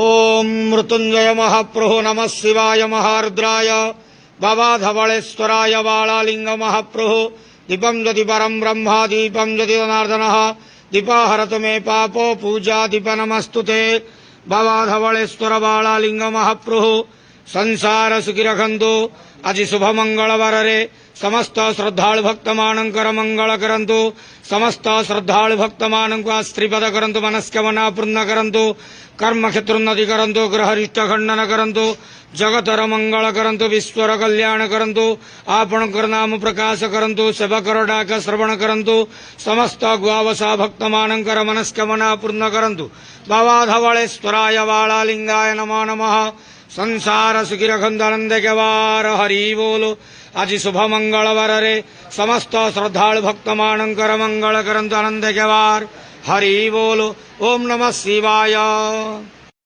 ओम मृत्युंजय महाप्रभु नमः शिवाय महारुद्राय बाबा धवलेश्वराय बालालिंग महाप्रभु दीपं ज्योति परम ब्रह्म दीपं ज्योति जनार्दन दीपाहरत मे पापो पूजा दीप नमस्तुते बाबा धवलेश्वर बालालिंग महाप्रभु संसार सुखी रखंतु आज शुभ मंगलवार रे समस्त श्रद्धालु भक्त मानकर मंगल करंतु समस्त श्रद्धालु भक्त मान को आश्रीपद करंतु मनस्कामना पूर्ण करंतु कर्म क्षेत्रोन्नति करंतु ग्रहरिष्ट खंडन करंतु जगतर मंगल करंतु विश्वर कल्याण करंतु आपणकर नाम प्रकाश करंतु सेवकर डाक श्रवण करंतु समस्त ग्वावसा भक्त मानकर मनस्कामना पूर्ण करंतु बाबा धवलेश्वराय बालालिंगाय नमो नमः संसार सुखी रखंतु आनंद के वार हरि बोलो आज शुभ मंगलवार रे समस्त श्रद्धालु भक्त मानकर मंगल करंतु आनंद के वार हरि बोलो ओम नमः शिवाय।